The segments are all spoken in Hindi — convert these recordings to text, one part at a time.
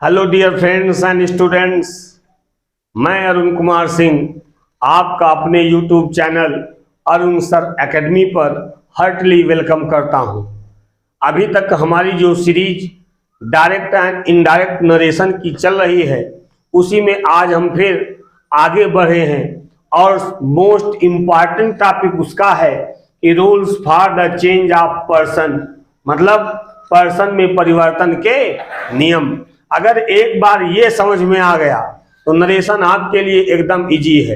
Hello dear friends and students, मैं अरुण कुमार सिंह आपका अपने YouTube channel Arun sir academy पर हार्टली वेलकम करता हूं। अभी तक हमारी जो series direct and indirect narration की चल रही है, उसी में आज हम फिर आगे बढ़े हैं और मोस्ट इम्पॉर्टेंट टॉपिक उसका है कि rules for the change of person, मतलब पर्सन में परिवर्तन के नियम। अगर एक बार ये समझ में आ गया तो नरेशन आपके लिए एकदम इजी है।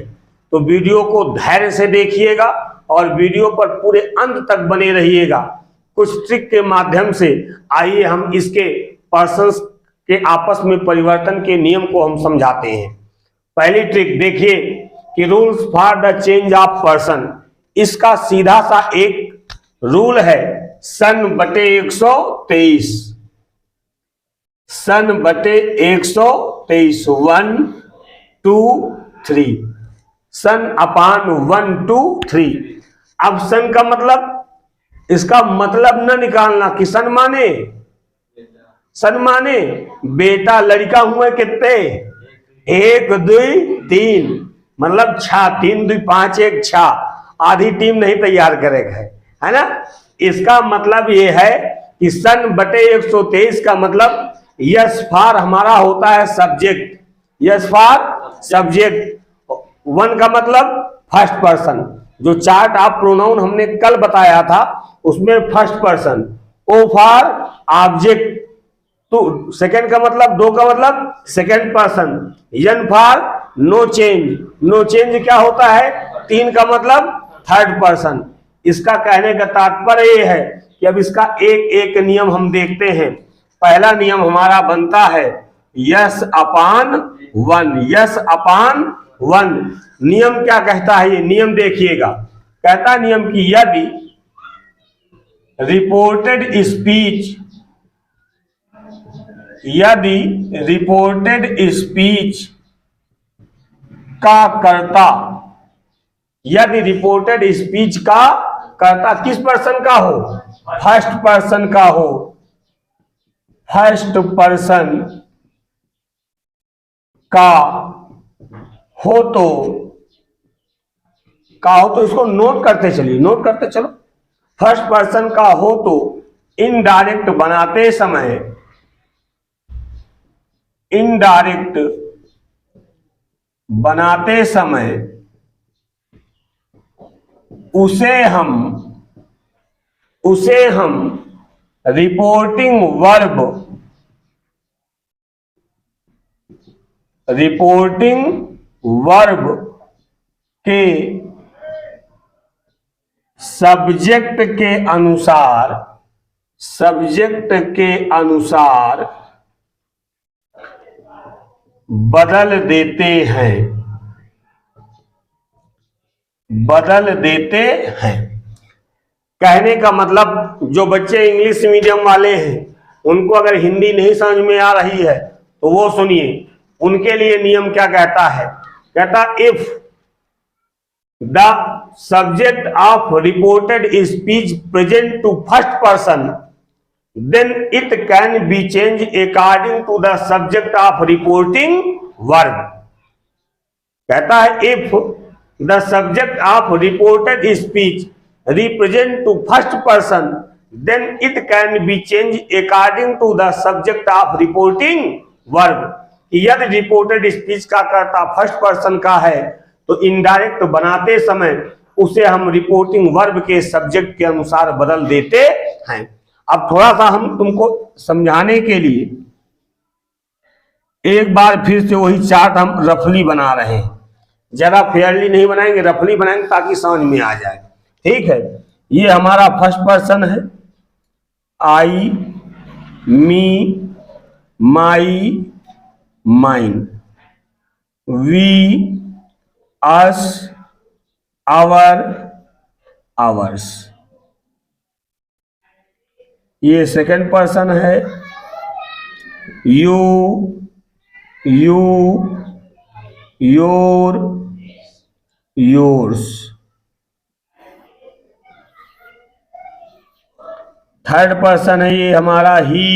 तो वीडियो को धैर्य से देखिएगा और वीडियो पर पूरे अंत तक बने रहिएगा। कुछ ट्रिक के माध्यम से आइए हम इसके पर्सन्स के आपस में परिवर्तन के नियम को हम समझाते हैं। पहली ट्रिक देखिए कि rules for the change of person, इसका सीधा सा एक रूल है सन बटे 123। सन बटे 123, 1 2 3, सन अपान 1 2 3। अब सन का मतलब, इसका मतलब न निकालना कि सन माने बेटा, लड़का हुए कितने, 1 2 3, मतलब 6, 3 2 5 1 6। आधी टीम नहीं तैयार करेगा, है ना। इसका मतलब ये है कि सन बटे 123 का मतलब यस फॉर हमारा होता है सब्जेक्ट, यस फॉर सब्जेक्ट। 1 का मतलब फर्स्ट पर्सन, जो चार्ट ऑफ प्रोनाउन हमने कल बताया था उसमें first person. O for object, तो सेकंड का मतलब, 2 का मतलब second person. N for no change, no change क्या होता है, 3 का मतलब थर्ड पर्सन। इसका कहने का तात्पर्य यह है कि अब इसका एक एक नियम हम देखते हैं। पहला नियम हमारा बनता है यस अपान 1, यस अपान 1। नियम क्या कहता है, ये नियम देखिएगा। कहता नियम कि यदि रिपोर्टेड स्पीच, यदि रिपोर्टेड स्पीच का कर्ता, यदि रिपोर्टेड स्पीच का कर्ता किस पर्सन का हो, फर्स्ट पर्सन का हो, फर्स्ट पर्सन का हो तो, इसको नोट करते चलिए, नोट करते चलो। फर्स्ट पर्सन का हो तो इनडायरेक्ट बनाते समय, इनडायरेक्ट बनाते समय उसे हम रिपोर्टिंग वर्ब के सब्जेक्ट के अनुसार बदल देते हैं। कहने का मतलब, जो बच्चे इंग्लिश मीडियम वाले हैं उनको अगर हिंदी नहीं समझ में आ रही है तो वो सुनिए, उनके लिए नियम क्या कहता है। कहता if the subject of reported speech present to first person then it can be change according to the subject of reporting verb. कहता है if the subject of reported speech represent to first person then it can be changed according to the subject of reporting verb। यदि रिपोर्टेड स्पीच का कर्ता फर्स्ट पर्सन का है तो इनडायरेक्ट बनाते समय उसे हम रिपोर्टिंग वर्ब के सब्जेक्ट के अनुसार बदल देते हैं। अब थोड़ा सा हम तुमको समझाने के लिए एक बार फिर से वही चार्ट हम रफली बना रहे हैं। जरा फेयरली नहीं बनाएंगे, रफली बनाएंगे ताकि समझ में आ जाए। ठीक है, ये हमारा फर्स्ट पर्सन है, I, me, my, mine, we, us, our, ours. ये सेकंड पर्सन है, you, your, yours. Third person है ये हमारा he,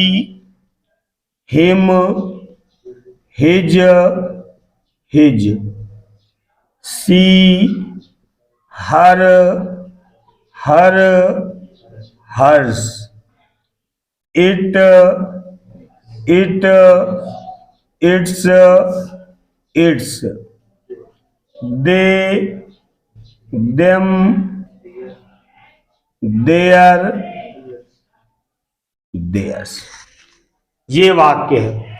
him, his, his, she, her, her, hers, it, it, its, its, they, them, their, theirs. ये वाक्य है।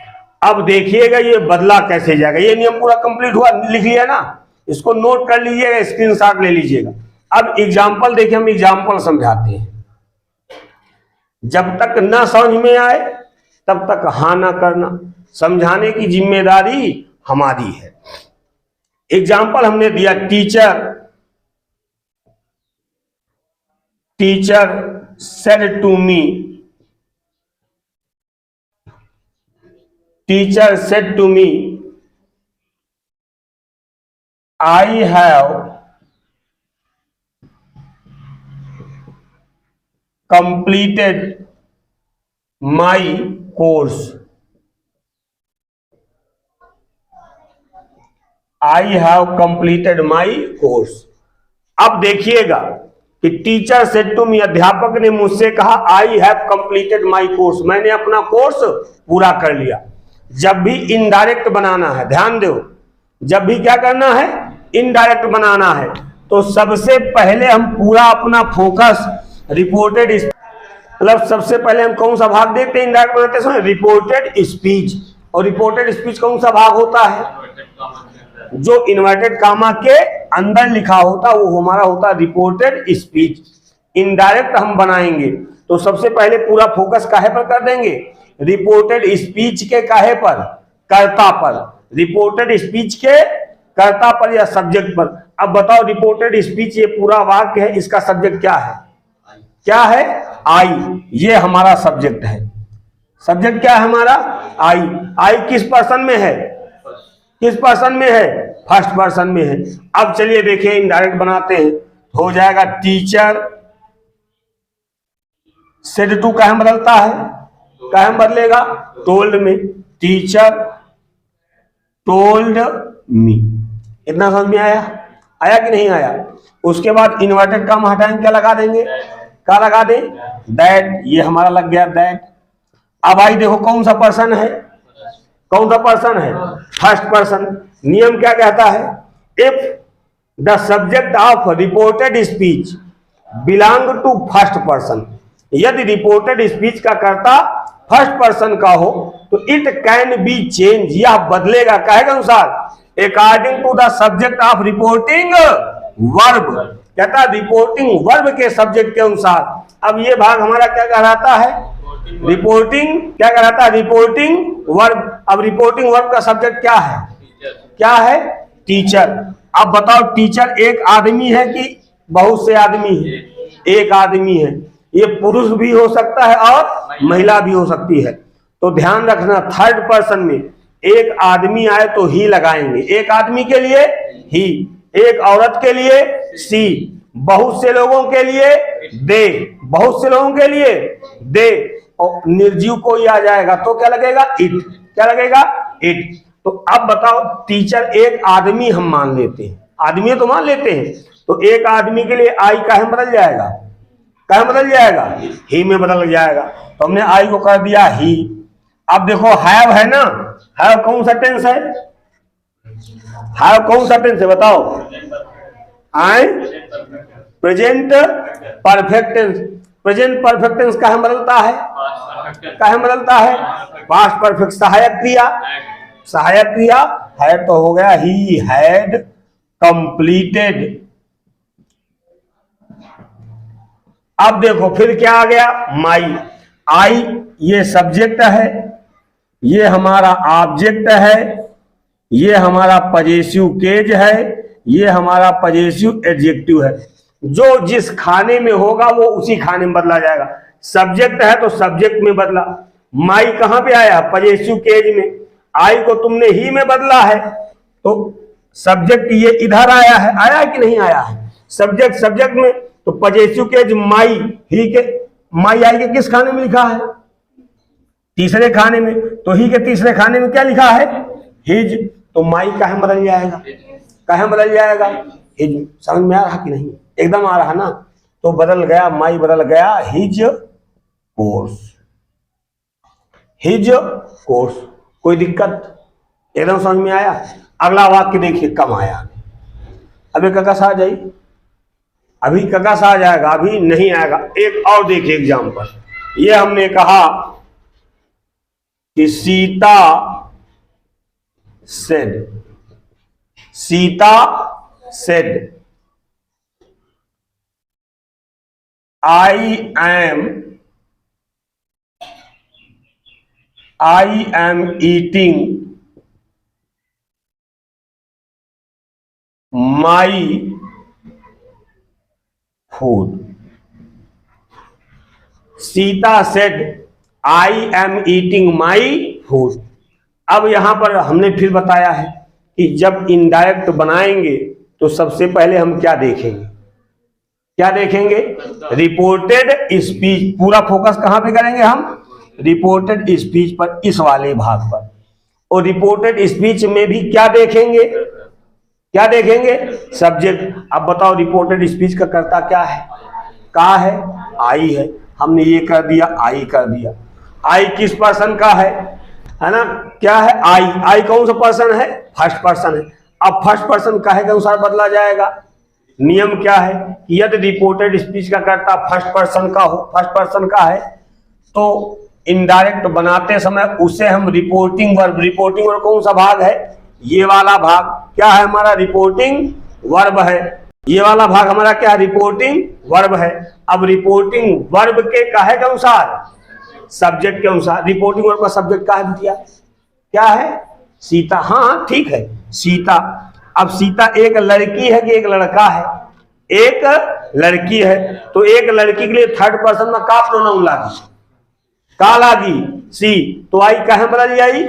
अब देखिएगा ये बदला कैसे जाएगा। ये नियम पूरा कंप्लीट हुआ, लिख लिया ना, इसको नोट कर लीजिएगा, स्क्रीनशॉट ले लीजिएगा। अब एग्जाम्पल देखिए, हम एग्जाम्पल समझाते हैं। जब तक ना समझ में आए तब तक हाँ ना करना, समझाने की जिम्मेदारी हमारी है। एग्जाम्पल हमने दिया, teacher, teacher said to me, teacher said to me, I have completed my course, I have completed my course। अब देखिएगा कि टीचर सेड टू मी, अध्यापक ने मुझसे कहा I have completed my course, मैंने अपना कोर्स पूरा कर लिया। जब भी इनडायरेक्ट बनाना है, ध्यान दो, जब भी क्या करना है, इनडायरेक्ट बनाना है, तो सबसे पहले हम पूरा अपना फोकस रिपोर्टेड, मतलब सबसे पहले हम कौन सा भाग देखते हैं इनडायरेक्ट बनाते समय, रिपोर्टेड स्पीच। और रिपोर्टेड स्पीच कौन सा भाग होता है, जो इन्वर्टेड कामा के अंदर लिखा होता वो हमारा होता है रिपोर्टेड स्पीच। इनडायरेक्ट हम बनाएंगे तो सबसे पहले पूरा फोकस काहे पर कर देंगे, रिपोर्टेड स्पीच के काहे पर, कर्ता पर, रिपोर्टेड स्पीच के कर्ता पर या सब्जेक्ट पर। अब बताओ, रिपोर्टेड स्पीच ये पूरा वाक्य है, इसका सब्जेक्ट क्या है, क्या है, आई, ये हमारा सब्जेक्ट है। सब्जेक्ट क्या है हमारा, आई। आई किस पर्सन में है, किस पर्सन में है, फर्स्ट पर्सन में है। अब चलिए देखिए इनडायरेक्ट बनाते हैं, हो जाएगा टीचर सेड टू काहे बदलता है, काहे बदलेगा, टोल्ड में, टीचर टोल्ड मी। इतना समझ में आया, आया कि नहीं आया। उसके बाद इन्वर्टेड कामा हटाएंगे, क्या लगा देंगे, क्या लगा दे, दैट, ये हमारा लग गया दैट। अब आई देखो कौन सा पर्सन है, कौन सा पर्सन है, फर्स्ट पर्सन। नियम क्या कहता है, if the subject of reported speech belong to first person, यदि रिपोर्टेड स्पीच का कर्ता फर्स्ट पर्सन का हो तो इट कैन बी चेंज, यह बदलेगा काहे के अनुसार, according to the subject of reporting verb, कहता है रिपोर्टिंग वर्ब के सब्जेक्ट के अनुसार। अब ये भाग हमारा क्या कहलाता है, रिपोर्टिंग, क्या कहलाता है, रिपोर्टिंग वर्ब। अब रिपोर्टिंग वर्ब का सब्जेक्ट क्या है, क्या है, टीचर। अब बताओ टीचर एक आदमी है कि बहुत से आदमी है, एक आदमी है। ये पुरुष भी हो सकता है और महिला भी हो सकती है। तो ध्यान रखना, थर्ड पर्सन में एक आदमी आए तो ही लगाएंगे, एक आदमी के लिए ही, एक औरत के लिए सी, बहुत से लोगों के लिए दे, बहुत से लोगों के लिए दे, और निर्जीव कोई आ जाएगा तो क्या लगेगा, इट, क्या लगेगा, इट। तो अब बताओ, टीचर एक आदमी हम मान लेते हैं, आदमी तो मान लेते हैं, तो एक आदमी के लिए आई काहे बदल जाएगा, काहे बदल जाएगा, ही में बदल जाएगा। तो हमने आई को कर दिया ही। अब देखो हैव है ना, हैव कौन सा टेंस है, हैव कौन सा टेंस है बताओ, आई present perfect tense. Present perfect tense काहे बदलता है, काहे बदलता है, पास्ट परफेक्ट सहायक क्रिया, सहायक क्रिया है तो हो गया ही हैड कंप्लीटेड। अब देखो फिर क्या आ गया, माई। आई ये सब्जेक्ट है, ये हमारा ऑब्जेक्ट है, ये हमारा पजेसिव केज है, ये हमारा पजेसिव एडजेक्टिव है। जो जिस खाने में होगा वो उसी खाने में बदला जाएगा। सब्जेक्ट है तो सब्जेक्ट में बदला। माई कहां पे आया, पजेसिव केज में। आई को तुमने ही में बदला है तो सब्जेक्ट ये इधर आया है, आया कि नहीं आया है, सब्जेक्ट सब्जेक्ट में। तो पजेसिव केज माई, ही के, माई आई के किस खाने में लिखा है, तीसरे खाने में। तो ही के तीसरे खाने में क्या लिखा है, हिज, तो माई काहे बदल जाएगा, काहे बदल जाएगा, हिज। समझ में आ रहा कि नहीं, एकदम आ रहा ना। तो बदल गया, माई बदल गया हिज कोर्स, हिज कोर्स। कोई दिक्कत, एकदम समझ में आया। अगला वाक्य देखिए, कम आया। अभी ककस आ जाई, अभी ककस आ जाएगा, अभी नहीं आएगा। एक और देखिए एग्जाम्पल, ये हमने कहा कि Sita said, Sita said I am eating my food. Sita said I am eating my food. अब यहां पर हमने फिर बताया है कि जब इनडायरेक्ट बनाएंगे तो सबसे पहले हम क्या देखेंगे, क्या देखेंगे, रिपोर्टेड स्पीच। पूरा फोकस कहां पे करेंगे हम, रिपोर्टेड स्पीच पर, इस वाले भाग पर। और रिपोर्टेड स्पीच में भी क्या देखेंगे, क्या देखेंगे, सब्जेक्ट। अब बताओ रिपोर्टेड स्पीच का कर्ता क्या है, कहा है, आई है। हमने ये कर दिया, आई कर दिया। आई किस पर्सन का है ना, क्या है, आई। आई कौन सा पर्सन है, फर्स्ट पर्सन है। अब फर्स्ट पर्सन काहे के अनुसार बदला जाएगा, नियम क्या है कि यदि रिपोर्टेड स्पीच का कर्ता फर्स्ट पर्सन का हो, फर्स्ट पर्सन का है, तो इनडायरेक्ट बनाते समय उसे हम रिपोर्टिंग वर्ब, रिपोर्टिंग वर्ब कौन सा भाग है, ये वाला भाग क्या है हमारा, रिपोर्टिंग वर्ब है। ये वाला भाग हमारा क्या है, रिपोर्टिंग वर्ब है। अब रिपोर्टिंग वर्ब के काहे के अनुसार, सब्जेक्ट के अनुसार। रिपोर्टिंग वर्ब का सब्जेक्ट क्या है बिटिया, क्या है, सीता। हाँ ठीक है, सीता। अब सीता एक लड़की है कि एक लड़का है, एक लड़की है। तो एक लड़की के लिए थर्ड पर्सन में का प्रोनाउन लागी, का लागी, सी। तो आई काहे बदल जाई,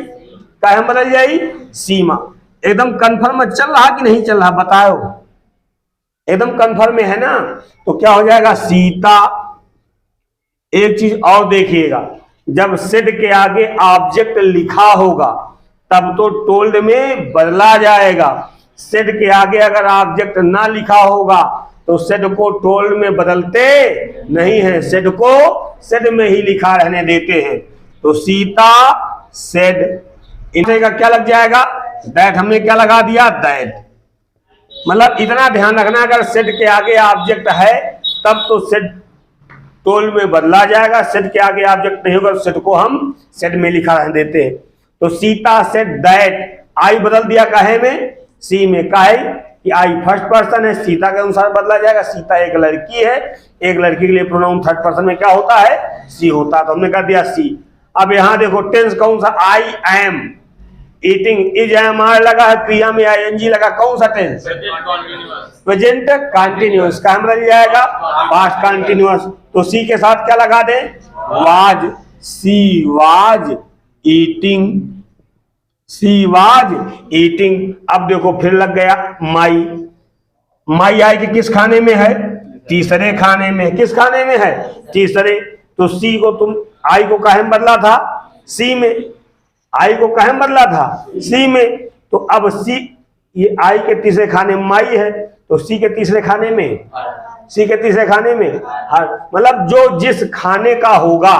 काहे बदल जाई, सीमा। एकदम कंफर्म चल रहा कि नहीं चल रहा बताओ, एकदम कंफर्म में है ना। तो क्या हो जाएगा, सीता। एक चीज और देखिएगा, जब सेड के आगे ऑब्जेक्ट लिखा होगा तब तो टोल्ड में बदला जाएगा। सेड के आगे अगर ऑब्जेक्ट ना लिखा होगा तो सेड को टोल्ड में बदलते नहीं है, सेड को सेड में ही लिखा रहने देते हैं। तो सीता सेड, इनका का क्या लग जाएगा, दैट। हमने क्या लगा दिया, दैट। मतलब इतना ध्यान रखना, अगर सेड के आगे ऑब्जेक्ट है तब तो सेड टोल में बदला जाएगा, सेड के आगे ऑब्जेक्ट नहीं होगा तो सेड को हम सेड में लिखा रहने देते हैं। तो सीता सेड दैट, आई बदल दिया काहे में, सी में। काहे कि आई फर्स्ट पर्सन है, सीता के अनुसार बदला जाएगा। सीता एक लड़की है, एक लड़की के लिए प्रोनाउन थर्ड पर्सन में क्या होता है, सी होता है। तो हमने कर दिया सी। अब यहां देखो टेंस कौन सा, I am eating, is am are लगा है, क्रिया में आईएनजी लगा, कौन सा टेंस, प्रेजेंट कंटिन्यूअस। क्या बदल जाएगा, पास्ट कंटिन्यूअस। तो सी के साथ क्या लगा दे, was, she was eating, she was eating. अब देखो फिर लग गया माई, माई आई के किस खाने में है, तीसरे खाने में। किस खाने में है, तीसरे। तो सी को तुम, आई को काहे में बदला था, सी में। आई को काहे में बदला था, सी में। तो अब सी, ये आई के तीसरे खाने में माई है, तो सी के तीसरे खाने में, सी के तीसरे खाने में हर। मतलब जो जिस खाने का होगा,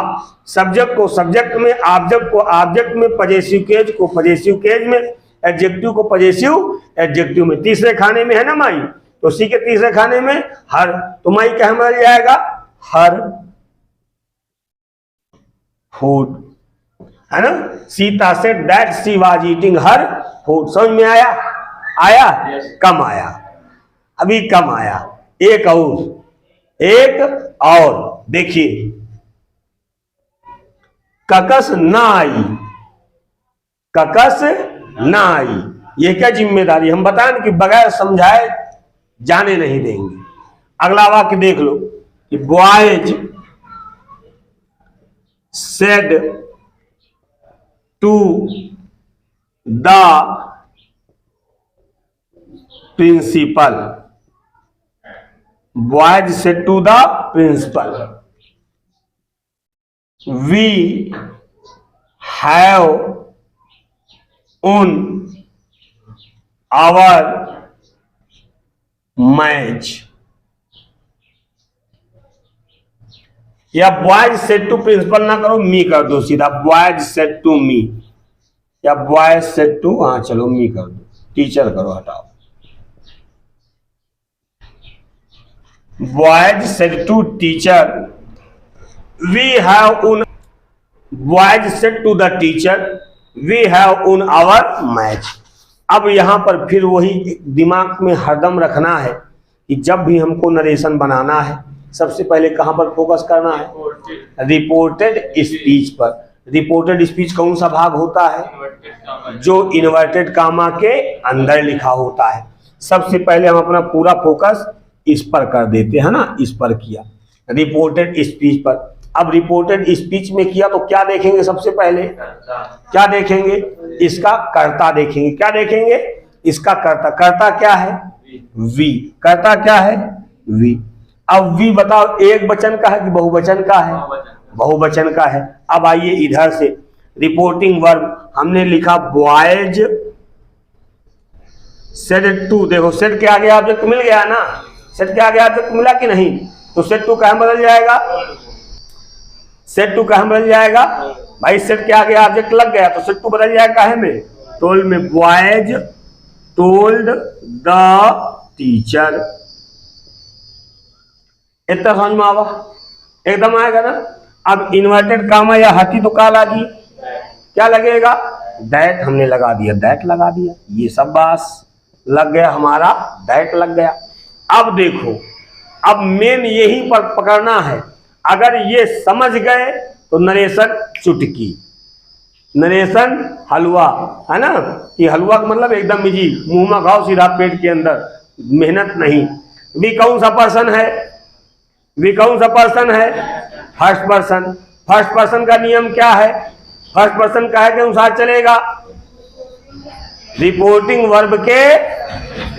सब्जेक्ट को सब्जेक्ट में, ऑब्जेक्ट को ऑब्जेक्ट में, पजेसिव केज को पजेसिव केज में, एडजेक्टिव को पजेसिव एडजेक्टिव में। तीसरे खाने में है ना माई, तो सी के तीसरे खाने में हर। तो माई क्या मिल जाएगा, हर फूड, है ना। Sita say that C was eating her food. समझ में आया, आया, कम आया, अभी कम आया। एक और, एक और देखिए, ककस ना आई, ककस ना आई। ये क्या जिम्मेदारी, हम बताएं कि बगैर समझाए जाने नहीं देंगे। अगला वाक्य देख लो कि boys said to the principal, boys said to the principal, we have won our match, या बॉयज सेड टू प्रिंसिपल ना करो, मी कर दो सीधा, बॉयज सेड टू मी, या बॉयज सेड टू, हाँ चलो मी कर दो, टीचर करो, हटाओ। Boys said to teacher we have won, boys said to the teacher we have won our match. अब यहां पर फिर वही दिमाग में हरदम रखना है कि जब भी हमको नरेशन बनाना है सबसे पहले कहां पर फोकस करना है, रिपोर्टेड स्पीच पर। रिपोर्टेड स्पीच कौन सा भाग होता है, जो इन्वर्टेड कामा के अंदर लिखा होता है। सबसे पहले हम अपना पूरा फोकस इस पर कर देते हैं ना, इस पर किया, रिपोर्टेड स्पीच पर। अब रिपोर्टेड स्पीच में किया तो क्या देखेंगे, सबसे पहले क्या देखेंगे, इसका कर्ता देखेंगे। क्या देखेंगे, इसका कर्ता। कर्ता क्या है, वी। कर्ता क्या है, वी। अब वी बताओ एक वचन का है कि बहुवचन का है, बहुवचन का है। अब आइए इधर से रिपोर्टिंग वर्ब हमने लिखा बॉयज सेड टू। देखो सेड के आगे ऑब्जेक्ट मिल गया ना, सेड के आगे ऑब्जेक्ट मिला कि नहीं, तो सेड टू कहां बदल जाएगा, सेट टू कहां बदल जाएगा भाई, सेट के आगे ऑब्जेक्ट लग गया तो सेट टू बदल जाएगा काहे में, टोल्ड में। Boys told the teacher. इतना समझ में आवा, एकदम आएगा ना। अब इन्वर्टेड कामा या हटी तो का लगी, क्या लगेगा, दैट हमने लगा दिया, दैट लगा दिया, ये सब बास लग गया हमारा, दैट लग गया। अब देखो, अब मेन यहीं पर पकड़ना है। अगर ये समझ गए तो नरेशन चुटकी, नरेशन हलवा है ना, कि हलवा का मतलब एकदम इजी, मुंह में खाओ सीधा पेट के अंदर, मेहनत नहीं। वी कौन सा पर्सन है, वी कौन सा पर्सन है, फर्स्ट पर्सन। फर्स्ट पर्सन का नियम क्या है, फर्स्ट पर्सन का है के अनुसार चलेगा, रिपोर्टिंग वर्ब के,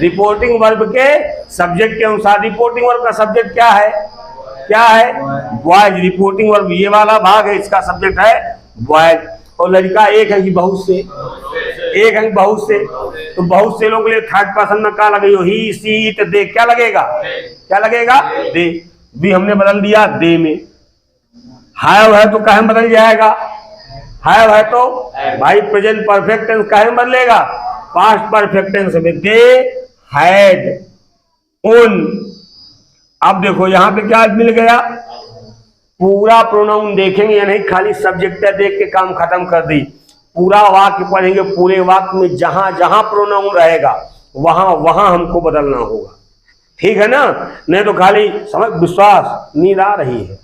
रिपोर्टिंग वर्ब के सब्जेक्ट के अनुसार। रिपोर्टिंग वर्ब का सब्जेक्ट क्या है, क्या है, बॉयज। रिपोर्टिंग वर्ब ये वाला भाग है, इसका सब्जेक्ट है बॉयज। और लड़का एक है कि बहुत से, एक है कि बहुत से, तो बहुत से लोगों के लिए थर्ड पर्सन में क्या लगेगा, ही सी इट दे, क्या लगेगा, क्या लगेगा, दे। भी हमने बदल दिया दे में। हैव है तो काहे में बदल जाएगा, हैव है तो भाई प्रेजेंट परफेक्ट टेंस काहे में बदलेगा, पास्ट परफेक्ट टेंस में। दे हैड उन। अब देखो यहां पे क्या मिल गया, पूरा प्रोनाउन देखेंगे या नहीं, खाली सब्जेक्ट देख के काम खत्म कर दी। पूरा वाक्य पढ़ेंगे, पूरे वाक्य में जहां जहां प्रोनाउन रहेगा वहां वहां हमको बदलना होगा, ठीक है ना। नहीं तो खाली समझ, विश्वास नींद आ रही है।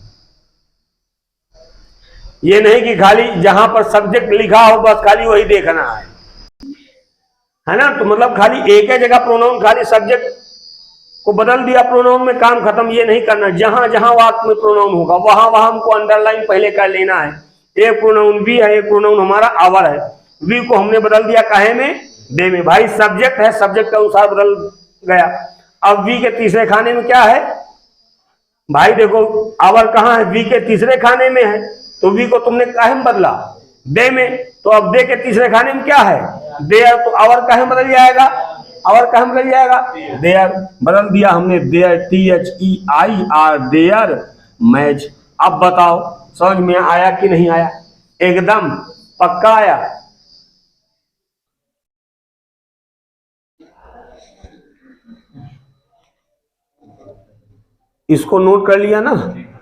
ये नहीं कि खाली जहां पर सब्जेक्ट लिखा हो बस खाली वही देखना है ना। तो मतलब खाली एक ही जगह प्रोनाउन, खाली सब्जेक्ट को बदल दिया प्रोनाउन में, काम खत्म। ये नहीं करना, जहां जहां वाक्य में प्रोनाउन होगा वहां वहां हमको अंडरलाइन पहले कर लेना है। एक प्रोनाउन वी है, एक प्रोनाउन हमारा आवर है। वी को हमने बदल दिया काहे में, दे में। भाई सब्जेक्ट है, सब्जेक्ट के अनुसार बदल गया। अब वी के तीसरे खाने में क्या है भाई, देखो आवर कहां है, वी के तीसरे खाने में है, तो वी को तुमने काहे में बदला, दे में। तो अब दे के तीसरे खाने में क्या है, देयर। तो आवर काहे में बदल जाएगा, आवर कहां बदल जाएगा, देयर। बदल दिया हमने देयर, THEIR, देयर मैच। अब बताओ समझ में आया कि नहीं आया, एकदम पक्का आया। इसको नोट कर लिया ना,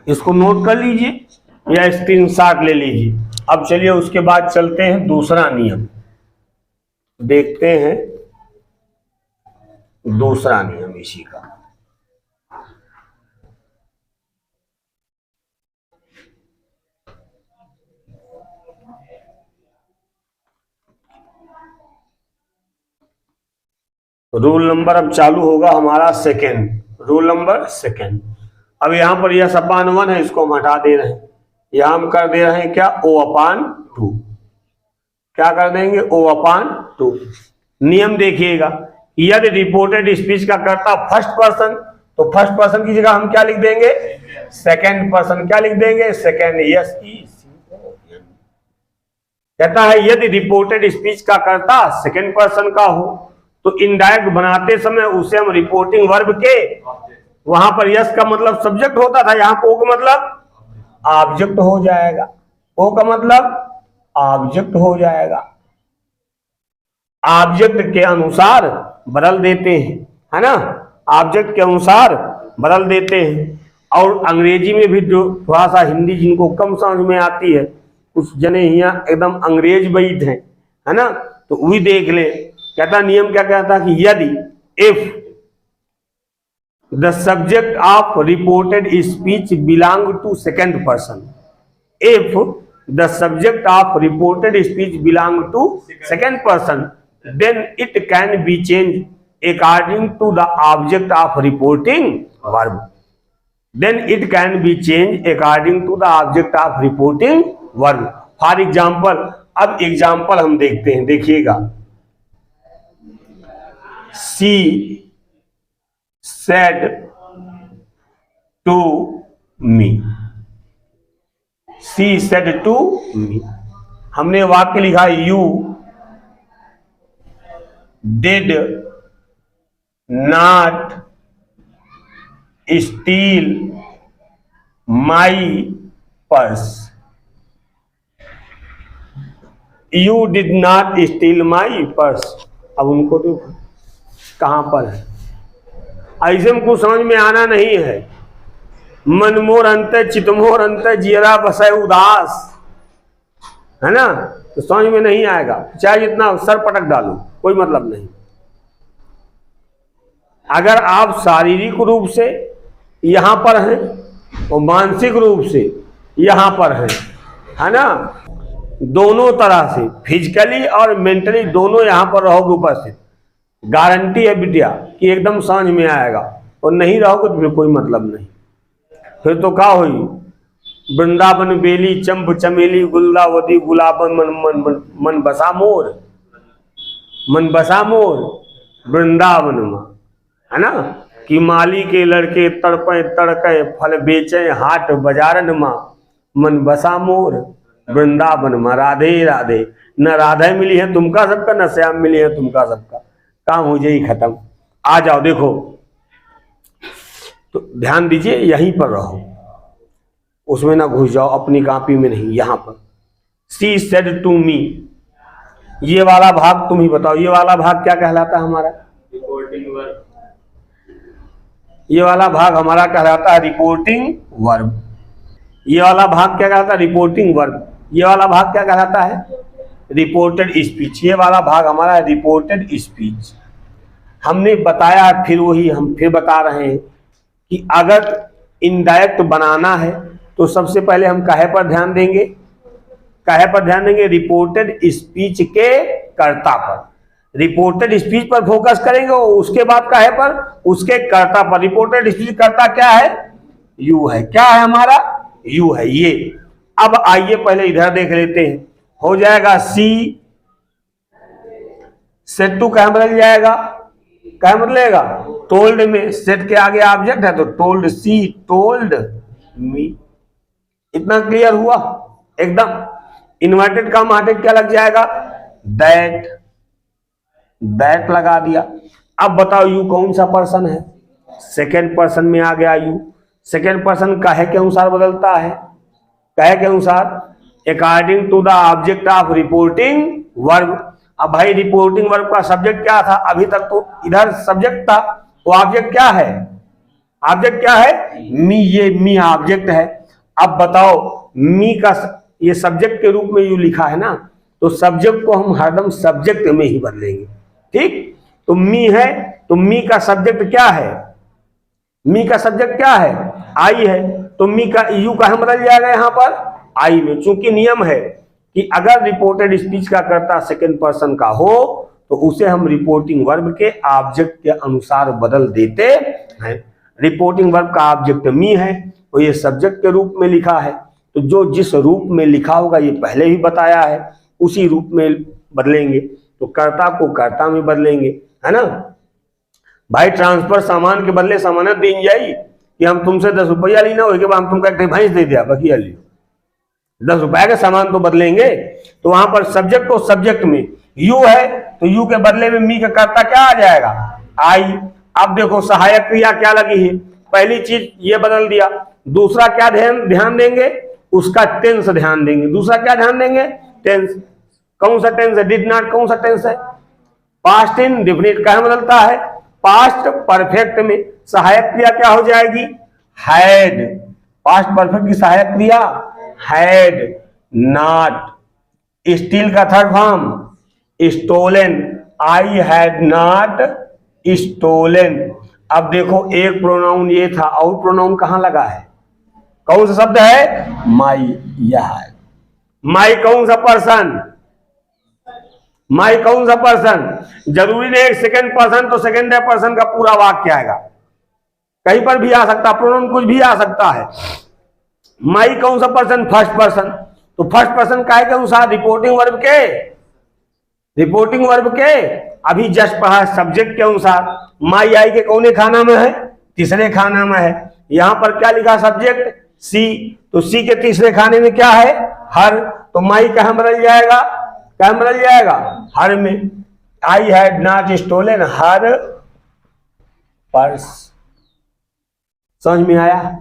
इसको नोट कर लीजिए या स्क्रीनशॉट ले लीजिए। अब चलिए उसके बाद चलते हैं दूसरा नियम, देखते हैं दूसरा नियम इसी का। रूल नंबर अब चालू होगा हमारा सेकेंड, रूल नंबर सेकेंड। अब यहां पर यह अपान 1 है, इसको हम हटा दे रहे हैं। यहां हम कर दे रहे हैं क्या, O/2। क्या कर देंगे, O/2। नियम देखिएगा, यदि रिपोर्टेड स्पीच का करता फर्स्ट पर्सन, तो फर्स्ट पर्सन की जगह हम क्या लिख देंगे, सेकेंड पर्सन। क्या लिख देंगे, सेकेंड। कहता है यदि रिपोर्टेड स्पीच का कर्ता सेकंड पर्सन का हो तो इनडायरेक्ट बनाते समय उसे हम रिपोर्टिंग वर्ब के, वहां पर यस का मतलब सब्जेक्ट होता था, यहां पर ओ का मतलब ऑब्जेक्ट हो जाएगा। ओ का मतलब ऑब्जेक्ट हो जाएगा। ऑब्जेक्ट के अनुसार बदल देते हैं, है ना, ऑब्जेक्ट के अनुसार बदल देते हैं। और अंग्रेजी में भी जो थोड़ा सा हिंदी जिनको कम समझ में आती है, कुछ जने यहाँ एकदम अंग्रेज वैद हैं, है ना, तो वही देख ले। कहता नियम क्या कहता कि यदि if the subject of reported speech belong to second person, if the subject of reported speech belong to second person, then it can be changed according to the object of reporting verb. Then it can be changed according to the object of reporting verb. For example, अब एग्जाम्पल हम देखते हैं, देखिएगा। She said to me, she said to me, हमने वाक्य लिखा you did not steal my purse. You did not steal my purse. अब उनको तो कहां पर है, ऐसे में कुछ समझ में आना नहीं है। मन मोर अंत चितमोर अंत जियरा बसे उदास, है ना, तो समझ में नहीं आएगा, चाहे जितना सर पटक डालो कोई मतलब नहीं। अगर आप शारीरिक रूप से यहां पर हैं और मानसिक रूप से यहां पर हैं, है ना, दोनों तरह से फिजिकली और मेंटली दोनों यहां पर रहोगे उपस्थित, गारंटी है बिटिया कि एकदम समझ में आएगा। और नहीं रहोगे तो फिर कोई मतलब नहीं, फिर तो क्या हुई, वृंदावन बेली चंप चमेली गुलदावती गुलाबन मन मन मन, मन बसा मोर, मन बसा मोर वृंदावन में, है ना, कि माली के लड़के तड़पे तड़के फल बेचे हाट बाजारन मां, मन बसा मोर वृंदावन में। राधे राधे, न राधे मिली है तुमका सबका, न श्याम मिली है तुमका सबका, काम हो जाए खत्म। आ जाओ देखो, तो ध्यान दीजिए, यहीं पर रहो, उसमें ना घुस जाओ, अपनी कॉपी में नहीं, यहां पर। शी सेड टू मी, ये वाला भाग तुम ही बताओ, ये वाला भाग क्या कहलाता है हमारा? Reporting verb. ये वाला भाग हमारा कहलाता है रिपोर्टिंग वर्ब। ये वाला भाग क्या कहलाता है? Reporting verb. ये वाला भाग क्या कहलाता है? Reported speech. ये वाला भाग हमारा है रिपोर्टेड स्पीच। हमने बताया, फिर वही हम फिर बता रहे हैं कि अगर इनडायरेक्ट बनाना है तो सबसे पहले हम काहे पर ध्यान देंगे? काहे पर ध्यान देंगे? रिपोर्टेड स्पीच के कर्ता पर। रिपोर्टेड स्पीच पर फोकस करेंगे, उसके बाद काहे पर? उसके कर्ता पर। रिपोर्टेड स्पीच कर्ता क्या है? यू है। क्या है हमारा? यू है। ये अब आइए पहले इधर देख लेते हैं। हो जाएगा सी सेट टू कहां बदल जाएगा? कहां बदलेगा? टोल्ड में। सेट के आगे ऑब्जेक्ट है तो टोल्ड, सी टोल्ड मी। इतना क्लियर हुआ एकदम। इन्वर्टेड का माटे क्या लग जाएगा? दैट। दैट लगा दिया। अब बताओ यू कौन सा पर्सन है? सेकेंड पर्सन में आ गया यू। सेकेंड पर्सन काहे के अनुसार बदलता है? काहे के अनुसार? According to the object of reporting verb. अब भाई रिपोर्टिंग वर्ब का सब्जेक्ट क्या था? अभी तक तो इधर सब्जेक्ट था, वो ऑब्जेक्ट क्या है? ऑब्जेक्ट क्या है? मी। ये मी ऑब्जेक्ट है। अब बताओ मी का ये सब्जेक्ट के रूप में यू लिखा है ना, तो सब्जेक्ट को हम हरदम सब्जेक्ट में ही बदलेंगे। ठीक, तो मी है तो मी का सब्जेक्ट क्या है? मी का सब्जेक्ट क्या है? आई है। तो मी का यू कहां बदल जाएगा? यहां पर आई में। चूंकि नियम है कि अगर रिपोर्टेड स्पीच का कर्ता सेकंड पर्सन का हो तो उसे हम रिपोर्टिंग वर्ब के ऑब्जेक्ट के अनुसार बदल देते हैं। रिपोर्टिंग वर्ब का ऑब्जेक्ट मी है, तो ये सब्जेक्ट के रूप में लिखा है, तो जो जिस रूप में लिखा होगा ये पहले ही बताया है, उसी रूप में बदलेंगे। तो कर्ता को कर्ता में बदलेंगे, है ना भाई। ट्रांसफर सामान के बदले सामान्य दी जाई कि हम तुमसे 10 रुपया लेना हो, के बाद हम तुमको एक भैंस दे दिया, बकिया लियो। 10 रुपए का सामान तो बदलेंगे। तो वहां पर सब्जेक्ट और सब्जेक्ट में यू है तो यू के बदले में मी का कर्ता क्या आ जाएगा, आई। अब देखो सहायक क्रिया क्या लगी है, पहली चीज ये बदल दिया। दूसरा क्या ध्यान देंगे, उसका टेंस ध्यान देंगे। दूसरा क्या ध्यान देंगे, टेंस। कौन सा टेंस है, डिड नॉट कौन सा टेंस है, पास्ट इंडेफिनिट कहाँ बदलता है, पास्ट परफेक्ट में सहायक क्रिया क्या हो जाएगी, हैड। पास्ट परफेक्ट की सहायक क्रिया हैड नॉट। स्टील का third form stolen, I had not stolen. अब देखो एक प्रोनाउन ये था और प्रोनाउन कहां लगा है, कौन सा शब्द है, माई। यह है माई कौन सा पर्सन, माई कौन सा पर्सन, जरूरी नहीं सेकंड पर्सन तो सेकंड पर्सन का पूरा वाक्य आएगा, कहीं पर भी आ सकता, प्रोनाउन कुछ भी आ सकता है। माई कौन सा पर्सन, फर्स्ट पर्सन। तो फर्स्ट पर्सन काय के अनुसार रिपोर्टिंग वर्ब के अभी जस्ट पढ़ा सब्जेक्ट के अनुसार माई आई के कौने खाना में है, तीसरे खाना में है। यहां पर क्या लिखा सब्जेक्ट सी, तो सी के तीसरे खाने में क्या है, हर। तो माई कहां बदल जाएगा, क्या बदल जाएगा, हर में। I had not stolen her purse. समझ में आया,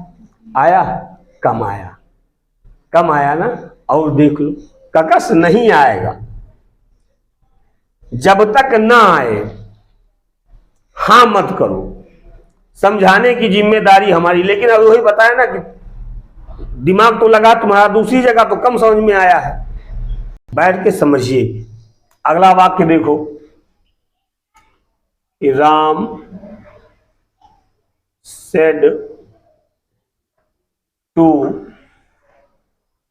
आया, कम आया, कम आया ना। और देख लो ककस नहीं आएगा जब तक ना आए, हां मत करो, समझाने की जिम्मेदारी हमारी। लेकिन अब वही बताया ना कि दिमाग तो लगा तुम्हारा दूसरी जगह, तो कम समझ में आया है, बैठ के समझिए। अगला वाक्य देखो, Ram said to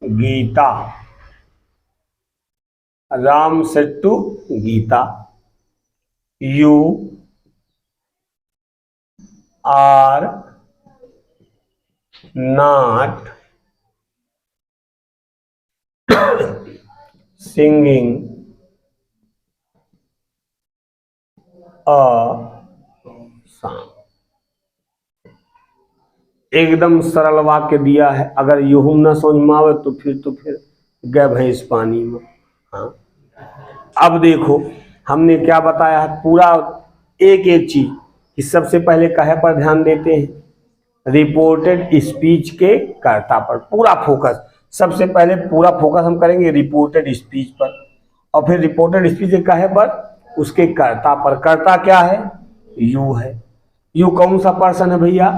Gita, Ram said to Gita, you are not singing a song. एकदम सरल वाक्य दिया है, अगर यूं ना समझ में आवे तो फिर गए भैंस पानी में। हाँ अब देखो हमने क्या बताया है, पूरा एक एक चीज कि सबसे पहले कहे पर ध्यान देते हैं, रिपोर्टेड स्पीच के कर्ता पर पूरा फोकस। सबसे पहले पूरा फोकस हम करेंगे रिपोर्टेड स्पीच पर, और फिर रिपोर्टेड स्पीच के कहे पर उसके कर्ता पर। कर्ता क्या है, यू है। यू कौन सा पर्सन है भैया,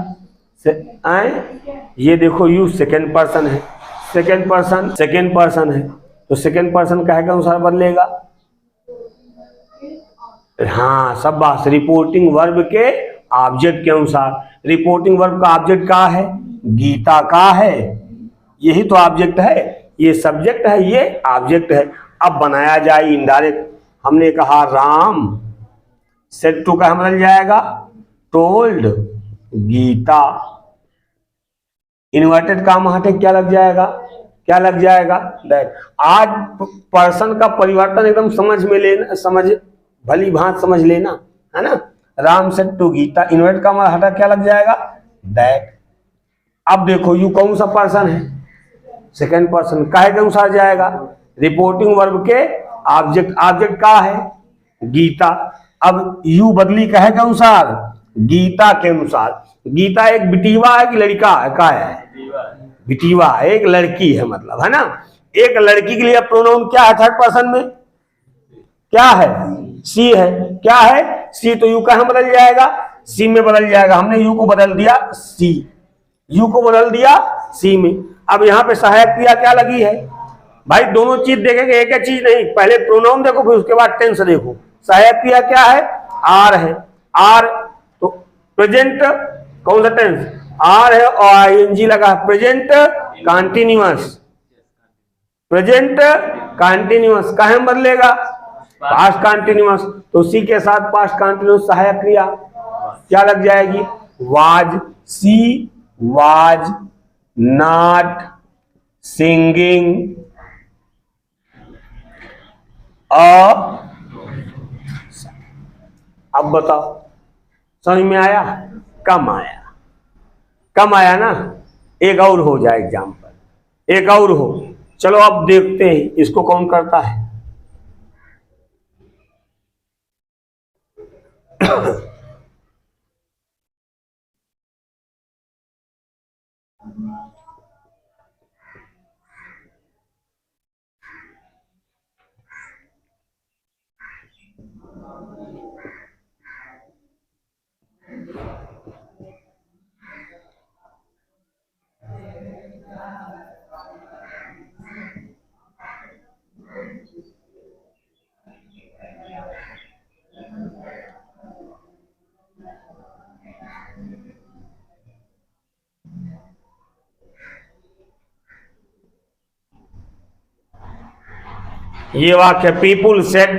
ये देखो यू सेकेंड पर्सन है, सेकेंड पर्सन है, तो सेकेंड पर्सन कहे के अनुसार बदलेगा। हाँ सब बात रिपोर्टिंग वर्ब के ऑब्जेक्ट के अनुसार। रिपोर्टिंग वर्ब का ऑब्जेक्ट का है, गीता का है, यही तो ऑब्जेक्ट है, ये सब्जेक्ट है, ये ऑब्जेक्ट है। अब बनाया जाए इनडायरेक्ट, हमने कहा राम सेड टू का बदल जाएगा टोल्ड गीता, इन्वर्टेड काम हटे क्या लग जाएगा, क्या लग जाएगा दैट। आज पर्सन का परिवर्तन एकदम समझ में लेना, समझ भली भांत समझ लेना है ना। Ram said to Gita, inverted comma हटा क्या लग जाएगा दैट। अब देखो यू कौन सा पर्सन है, सेकेंड पर्सन, काहे के अनुसार जाएगा, रिपोर्टिंग वर्ब के ऑब्जेक्ट, ऑब्जेक्ट का है गीता। अब यू बदली कहे के अनुसार, गीता के अनुसार। गीता एक बिटिवा है कि लड़का है, का है बिटिवा, एक लड़की है मतलब, है ना। एक लड़की के लिए प्रोनाउन क्या है थर्ड पर्सन में, क्या है सी है, क्या है सी। तो यू कहां बदल जाएगा, सी में बदल जाएगा। हमने यू को बदल दिया सी, यू को बदल दिया सी में। अब यहां पे सहायक क्रिया क्या लगी है भाई, दोनों चीज देखेंगे, एक एक चीज नहीं, पहले प्रोनाउन देखो फिर उसके बाद टेंस देखो। सहायक क्रिया क्या है, आर है, आर तो प्रेजेंट कौन सा टेंस, आर है और आईएनजी लगा, प्रेजेंट कंटीन्यूअस, प्रेजेंट कंटीन्यूअस काहे में बदलेगा, पास्ट कंटीन्यूअस। तो उसी के साथ पास्ट कंटीन्यूअस सहायक क्रिया क्या लग जाएगी, was, she was not singing अब बताओ समझ में आया, कम आया, कम आया ना। एक और हो जाए एग्जाम्पल, एक और हो, चलो अब देखते हैं इसको कौन करता है। ये वाक्य पीपुल सेड,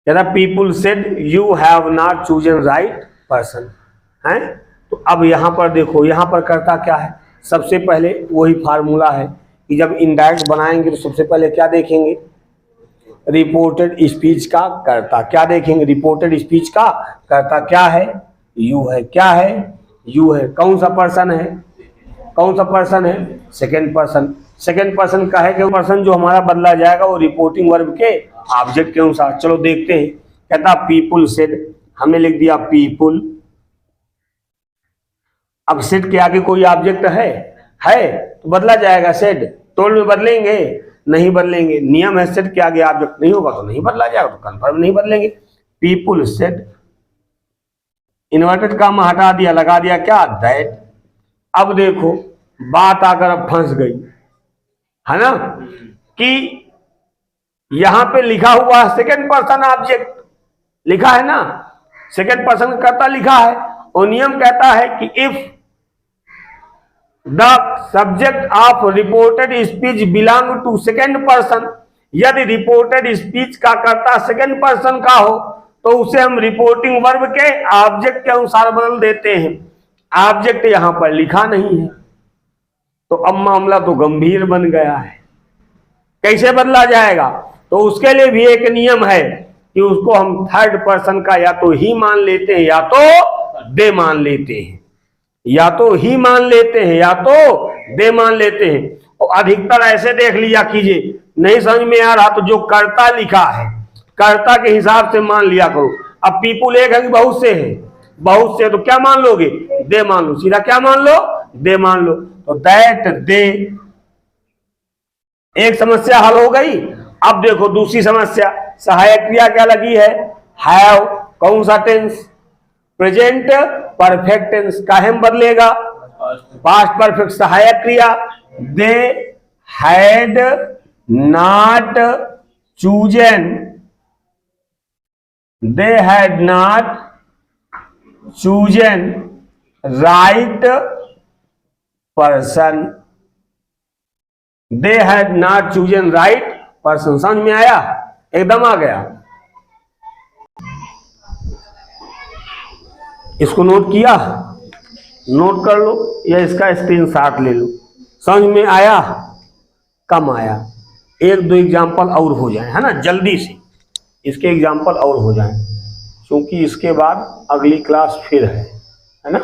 कहता people said you have not chosen right person है। तो अब यहां पर देखो, यहां पर करता क्या है, सबसे पहले वही फार्मूला है कि जब इनडायरेक्ट बनाएंगे तो सबसे पहले क्या देखेंगे, रिपोर्टेड स्पीच का करता क्या देखेंगे, रिपोर्टेड स्पीच का करता क्या है, यू है। क्या है, यू है। कौन सा पर्सन है, कौन सा पर्सन है, सेकेंड पर्सन। सेकेंड पर्सन का है कि पर्सन जो हमारा बदला जाएगा वो रिपोर्टिंग वर्ब के ऑब्जेक्ट के अनुसार। चलो देखते हैं। कहता पीपुल सेड, हमने लिख दिया पीपुल। अब सेड के आगे कोई ऑब्जेक्ट है तो बदला जाएगा सेड। टोल्ड में बदलेंगे, नहीं बदलेंगे। नियम है सेड के आगे ऑब्जेक्ट नहीं होगा तो नहीं बदला जाएगा, तो कंफर्म नहीं बदलेंगे। पीपुल सेड, इन्वर्टेड कॉमा हटा दिया, लगा दिया क्या, दैट। अब देखो बात आकर अब फंस गई है ना, कि यहां पे लिखा हुआ है सेकेंड पर्सन ऑब्जेक्ट लिखा है ना, सेकेंड पर्सन करता लिखा है, और नियम कहता है कि if the subject of reported speech belong to second person, यदि रिपोर्टेड स्पीच का कर्ता सेकेंड पर्सन का हो तो उसे हम रिपोर्टिंग वर्ब के ऑब्जेक्ट के अनुसार बदल देते हैं। ऑब्जेक्ट यहां पर लिखा नहीं है, तो अब मामला तो गंभीर बन गया है। कैसे बदला जाएगा, तो उसके लिए भी एक नियम है कि उसको हम थर्ड पर्सन का या तो ही मान लेते हैं या तो दे मान लेते हैं, या तो ही मान लेते हैं या तो दे मान लेते हैं। और अधिकतर ऐसे देख लिया कीजिए, नहीं समझ में आ रहा तो जो कर्ता लिखा है कर्ता के हिसाब से मान लिया करो। अब पीपुल एक है कि बहुत से है, बहुत से तो क्या मान लोगे, दे मान लो, सीधा क्या मान लो, दे मान लो। तो दैट दे, एक समस्या हल हो गई। अब देखो दूसरी समस्या, सहायक क्रिया क्या लगी है, हैव। कौन सा टेंस, प्रेजेंट परफेक्ट टेंस। काहे में बदलेगा, पास्ट परफेक्ट। सहायक क्रिया, they had not chosen, they had not chosen right person, they had not chosen right person. समझ में आया, एकदम आ गया। इसको नोट किया, नोट कर लो या इसका स्क्रीनशॉट ले लो। समझ में आया, कम आया। एक दो एग्जाम्पल और हो जाए, है ना, जल्दी से इसके एग्जाम्पल और हो जाए, क्योंकि इसके बाद अगली क्लास फिर है ना।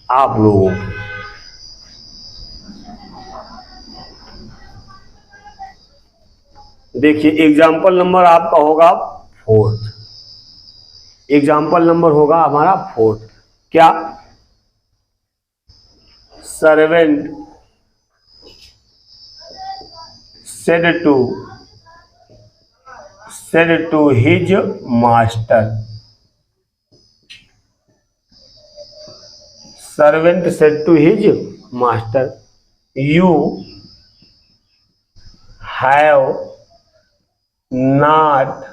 आप लोगों देखिए एग्जाम्पल नंबर आपका होगा 4th, एग्जाम्पल नंबर होगा हमारा 4th। क्या, servant said to his master, servant said to his master, you have not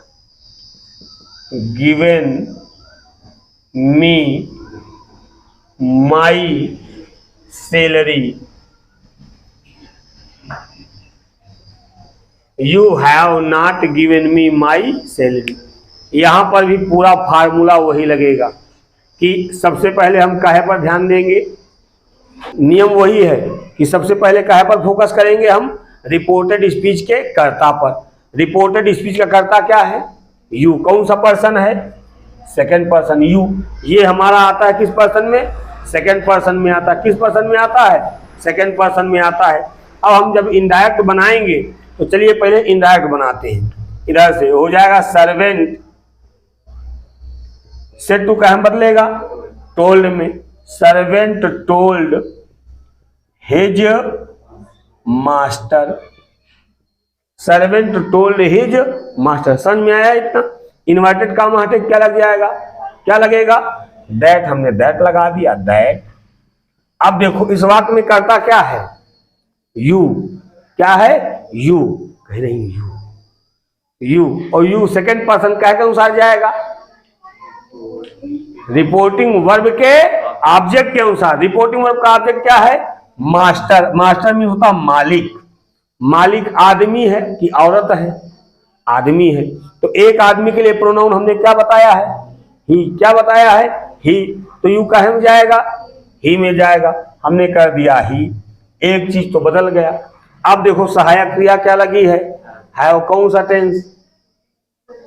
given me my salary, you have not given me my salary। यहां पर भी पूरा फार्मूला वही लगेगा कि सबसे पहले हम काहे पर ध्यान देंगे, नियम वही है कि सबसे पहले काहे पर फोकस करेंगे हम, रिपोर्टेड स्पीच के कर्ता पर। रिपोर्टेड स्पीच का कर्ता क्या है, यू। कौन सा पर्सन है, सेकंड पर्सन, यू। ये हमारा आता है किस पर्सन में, सेकंड पर्सन में आता है। किस पर्सन में आता है? सेकंड पर्सन में आता है। अब हम जब इनडायरेक्ट बनाएंगे तो चलिए पहले इनडायरेक्ट बनाते हैं। इधर से हो जाएगा सर्वेंट, सेड टू कहाँ बदलेगा? टोल्ड में। Servant told his master, servant told his master. समझ में आया इतना? इन्वर्टेड कामा हटे क्या लग जाएगा? क्या लगेगा? दैट। हमने दैट लगा दिया, दैट। अब देखो इस वाक्य में करता क्या है? यू। क्या है? यू। कह रही यू, यू। और यू सेकंड पर्सन क्या के अनुसार जाएगा? रिपोर्टिंग वर्ब के ऑब्जेक्ट के अनुसार। रिपोर्टिंग वर्ब का ऑब्जेक्ट क्या है? मास्टर। मास्टर में होता मालिक। मालिक आदमी है कि औरत है? आदमी है। तो एक आदमी के लिए प्रोनाउन हमने क्या बताया है? ही। क्या बताया है? ही। तो यू कहे में जाएगा? ही में जाएगा। हमने कर दिया ही। एक चीज तो बदल गया। अब देखो सहायक क्रिया क्या लगी है? हैव। कौन सा टेंस?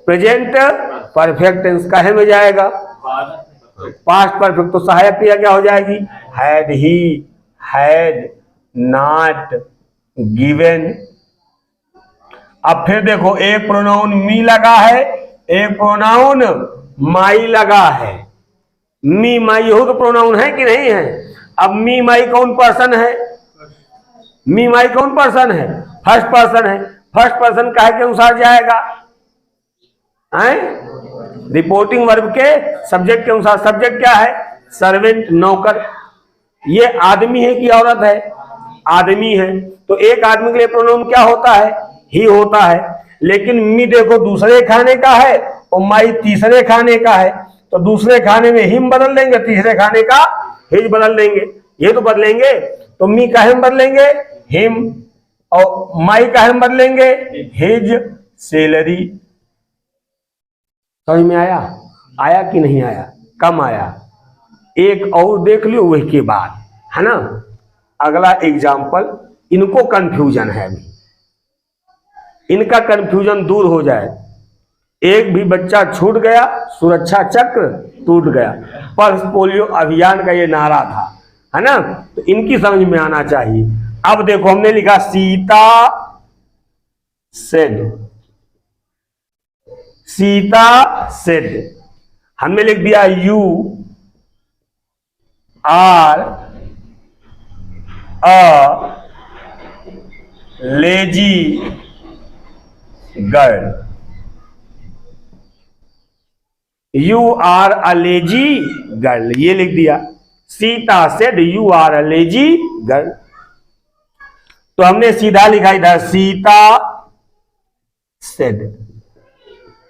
Present perfect tense. कहे में जाएगा? Past perfect. तो सहायक क्रिया क्या हो जाएगी? Had he, had not given. अब फिर देखो एक प्रोनाउन मी लगा है, एक प्रोनाउन माई लगा है। मी माई हो तो प्रोनाउन है कि नहीं है? अब मी माई कौन पर्सन है? मी माई कौन पर्सन है? फर्स्ट पर्सन है। फर्स्ट पर्सन काहे के अनुसार जाएगा? रिपोर्टिंग वर्ब के सब्जेक्ट के अनुसार। सब्जेक्ट क्या है? सर्वेंट, नौकर। ये आदमी है कि औरत है? आदमी है। तो एक आदमी के लिए प्रोनाउन क्या होता है? ही होता है। लेकिन मी देखो दूसरे खाने का है और माई तीसरे खाने का है। तो दूसरे खाने में हिम बदल देंगे, तीसरे खाने का हिज बदल देंगे। ये तो बदलेंगे। तो मी का हिम बदलेंगे हिम, और माई का हिम बदलेंगे हिज सैलरी। समझ में आया? आया कि नहीं आया? कम आया। एक और देख लो वही के बाद, है ना? अगला एग्जाम्पल। इनको कंफ्यूजन है अभी, इनका कंफ्यूजन दूर हो जाए। एक भी बच्चा छूट गया, सुरक्षा चक्र टूट गया। पल्स पोलियो अभियान का ये नारा था, है ना? तो इनकी समझ में आना चाहिए। अब देखो हमने लिखा सीता सेड, सीता सेड। हमने लिख दिया you are a lazy girl. You are a lazy girl, ये लिख दिया। Sita said you are a lazy girl. तो हमने सीधा लिखा इधर सीता सेड।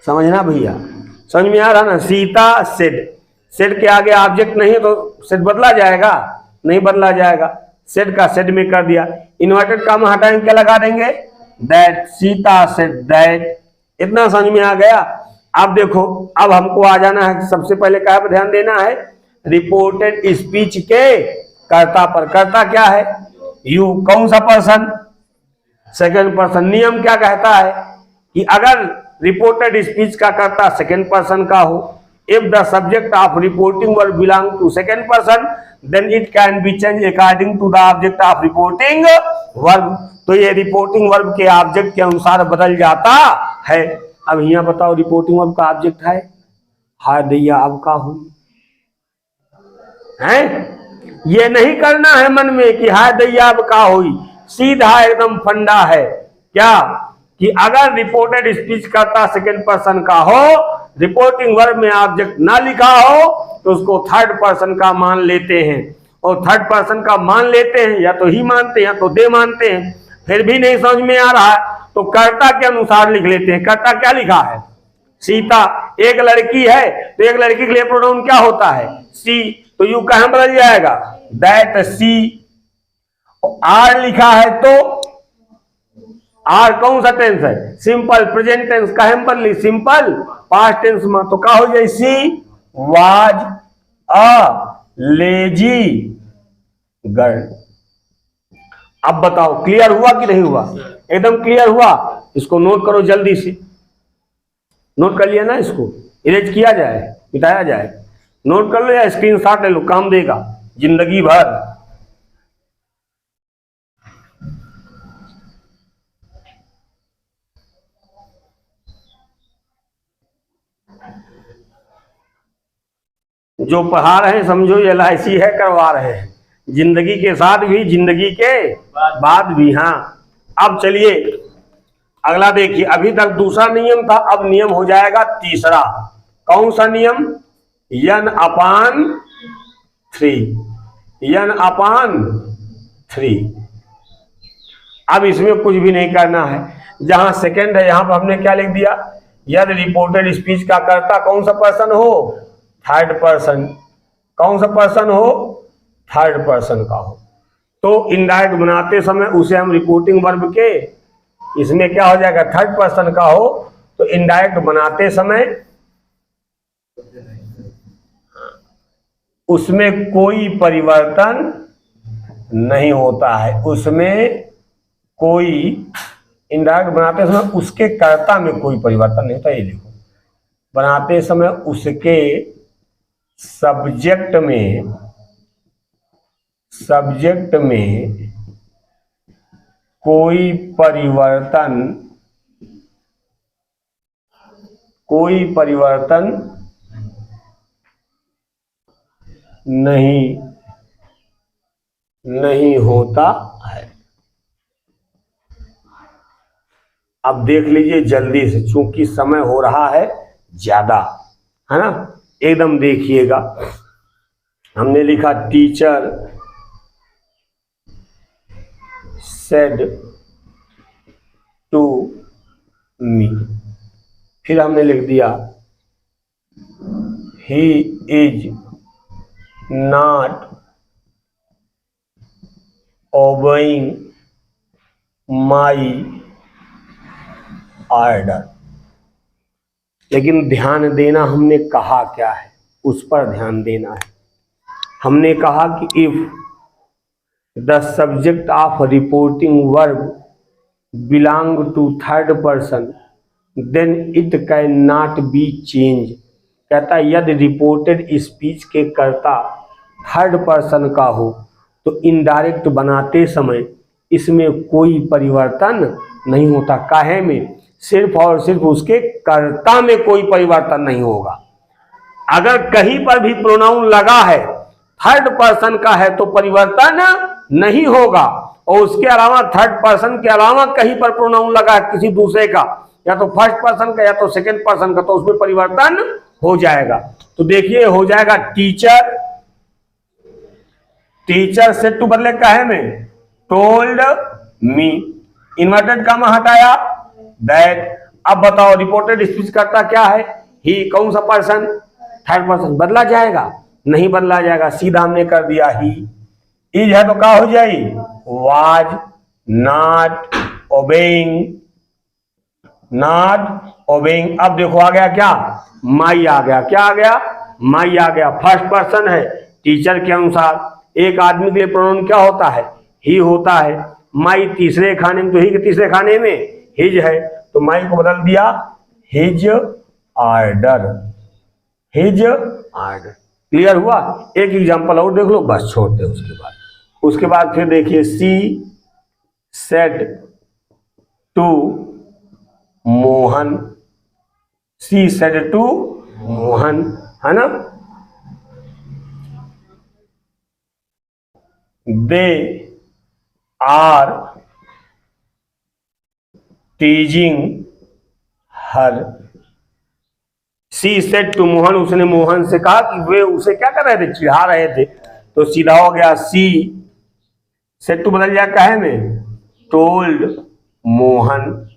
समझना भैया? समझ में आ रहा ना? सीता सेड। सेड के आगे ऑब्जेक्ट नहीं है तो सेड बदला जाएगा? नहीं बदला जाएगा। सेड का सेड में कर दिया। इन्वर्टेड कामा हटाएंगे क्या लगा देंगे? दैट। Sita said that. इतना समझ में आ गया? अब देखो, अब हमको आ जाना है सबसे पहले क्या पर ध्यान देना है? रिपोर्टेड स्पीच के कर्ता पर। कर्ता क्या है? यू। कौन सा पर्सन? Second person. नियम क्या कहता है कि अगर रिपोर्टेड स्पीच का कर्ता सेकंड पर्सन का हो, if the subject of reporting verb belong to second person then it can be change according to the object of reporting verb. तो ये रिपोर्टिंग वर्ब के ऑब्जेक्ट के अनुसार बदल जाता है। अब यहाँ बताओ रिपोर्टिंग वर्ब का ऑब्जेक्ट है हाय दैया अब का हुई है? ये नहीं करना है मन में कि हाय दैया अब का हुई। सीधा एकदम फंडा है क्या कि अगर रिपोर्टेड स्पीच करता सेकंड पर्सन का हो, रिपोर्टिंग वर्ब में ऑब्जेक्ट ना लिखा हो, तो उसको थर्ड पर्सन का मान लेते हैं। और थर्ड पर्सन का मान लेते हैं, या तो ही मानते हैं या तो दे मानते हैं। फिर भी नहीं समझ में आ रहा है तो कर्ता के अनुसार लिख लेते हैं। कर्ता क्या लिखा है? सीता। एक लड़की है तो एक लड़की के लिए प्रोनाउन क्या होता है? सी। तो यू कहां बदल जाएगा? That C. आर लिखा है तो आर कौन सा टेंस है? Simple present tense. कहे बदली? सिंपल पास्ट टेंस में। तो क्या हो जाए? She was a lazy girl. अब बताओ क्लियर हुआ कि नहीं हुआ? एकदम क्लियर हुआ? इसको नोट करो जल्दी से। नोट कर लिया ना? इसको इरेज किया जाए, मिटाया जाए। नोट कर लो या स्क्रीनशॉट ले लो, काम देगा। जिंदगी भर। जो पढ़ा रहे हैं समझो LIC है, करवा रहे हैं, जिंदगी के साथ भी जिंदगी के बाद भी। हाँ, अब चलिए अगला देखिए। अभी तक दूसरा नियम था, अब नियम हो जाएगा तीसरा। कौन सा नियम? n/3। अब इसमें कुछ भी नहीं करना है। जहां सेकंड है यहां पर हमने क्या लिख दिया? यदि रिपोर्टेड स्पीच का कर्ता कौन सा पर्सन हो? Third person. कौन सा पर्सन हो? थर्ड पर्सन का हो। तो इनडायरेक्ट बनाते समय उसे हम रिपोर्टिंग वर्ब के, इसमें क्या हो जाएगा? थर्ड पर्सन का हो तो इनडायरेक्ट बनाते समय उसमें कोई परिवर्तन नहीं होता है। उसमें कोई, इनडायरेक्ट बनाते समय उसके कर्ता में कोई परिवर्तन नहीं होता। ये लिखो, बनाते समय उसके सब्जेक्ट में कोई परिवर्तन नहीं होता है। अब देख लीजिए जल्दी से, चूंकि समय हो रहा है ज्यादा, है ना, एकदम देखिएगा। हमने लिखा टीचर सेड टू मी, फिर हमने लिख दिया he is not obeying my order. लेकिन ध्यान देना, हमने कहा क्या है उस पर ध्यान देना है। हमने कहा कि if the subject of reporting verb belong to third person then it can not be change. कहता है यदि रिपोर्टेड स्पीच के कर्ता थर्ड पर्सन का हो तो इनडायरेक्ट बनाते समय इसमें कोई परिवर्तन नहीं होता। काहे में? सिर्फ और सिर्फ उसके कर्ता में कोई परिवर्तन नहीं होगा। अगर कहीं पर भी प्रोनाउन लगा है थर्ड पर्सन का है तो परिवर्तन नहीं होगा, और उसके अलावा थर्ड पर्सन के अलावा कहीं पर प्रोनाउन लगा है किसी दूसरे का, या तो फर्स्ट पर्सन का या तो सेकंड पर्सन का, तो उसमें परिवर्तन हो जाएगा। तो देखिए हो जाएगा टीचर, टीचर से टू बदले काहे में? टोल्ड मी, इन्वर्टेड कॉमा हटाया दैट। अब बताओ रिपोर्टेड स्पीच करता क्या है? ही। कौन सा पर्सन? Third person. बदला जाएगा? नहीं बदला जाएगा, सीधा हमने कर दिया ही। इज है तो क्या हो जाएगी? Was not obeying, not obeying. अब देखो आ गया क्या? माई आ गया। क्या आ गया? माई आ गया। फर्स्ट पर्सन है, टीचर के अनुसार एक आदमी के लिए प्रोनाउन क्या होता है? ही होता है। माई तीसरे खाने में, तो ही के तीसरे खाने में हिज है, तो माई को बदल दिया his order, his order. Clear हुआ? एक एग्जांपल और देख लो, बस छोड़ दे। उसके बाद फिर देखिए she said to Mohan, she said to Mohan, है ना। They are teasing her. She said to Mohan, उसने मोहन से कहा कि वे उसे क्या कर रहे थे? चिढ़ा रहे थे। तो सीधा हो गया सी सेड टू बदल जाए काहे में? टोल्ड मोहन।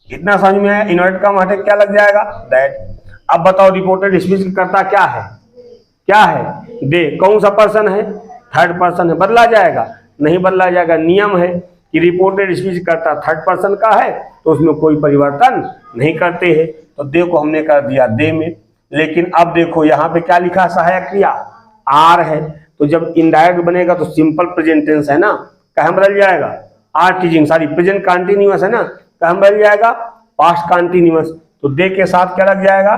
इतना समझ में आया? इन्वर्ट का मतलब क्या लग जाएगा? दैट। अब बताओ रिपोर्टेड स्पीच करता क्या है? क्या है? दे। कौन सा पर्सन है? थर्ड पर्सन है। बदला जाएगा? नहीं बदला जाएगा। नियम है कि रिपोर्टेड स्पीच करता थर्ड पर्सन का है तो उसमें कोई परिवर्तन नहीं करते हैं। तो दे को हमने कर दिया दे में। लेकिन अब देखो यहाँ पे क्या लिखा? सहायक क्रिया आर है, तो जब इनडायरेक्ट बनेगा तो सिंपल प्रेजेंट टेंस है ना, कहाँ बदल जाएगा? Are teasing, sorry present continuous है ना, कहाँ बदल जाएगा? Past continuous. तो दे के साथ क्या लग जाएगा?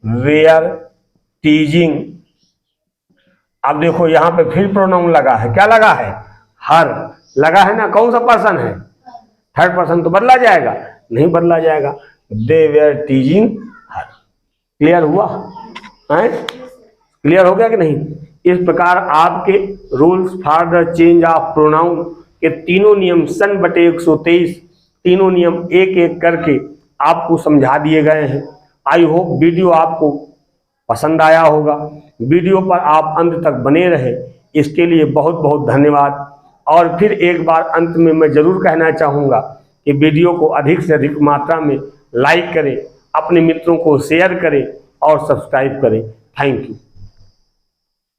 वेयर टीजिंग अब देखो यहाँ पे फिर प्रोनाउन लगा है, क्या लगा है? हर लगा है ना। कौन सा पर्सन है? Third person. तो बदला जाएगा? नहीं बदला जाएगा। दे वेयर टीजिंग हर। क्लियर हुआ है? क्लियर हो गया कि नहीं? इस प्रकार आपके rules for the change of pronoun के तीनों नियम सन बटे 123 तीनों नियम एक एक करके आपको समझा दिए गए हैं। आई होप वीडियो आपको पसंद आया होगा। वीडियो पर आप अंत तक बने रहे, इसके लिए बहुत बहुत धन्यवाद। और फिर एक बार अंत में मैं ज़रूर कहना चाहूँगा कि वीडियो को अधिक से अधिक मात्रा में लाइक करें, अपने मित्रों को शेयर करें और सब्सक्राइब करें। Thank you.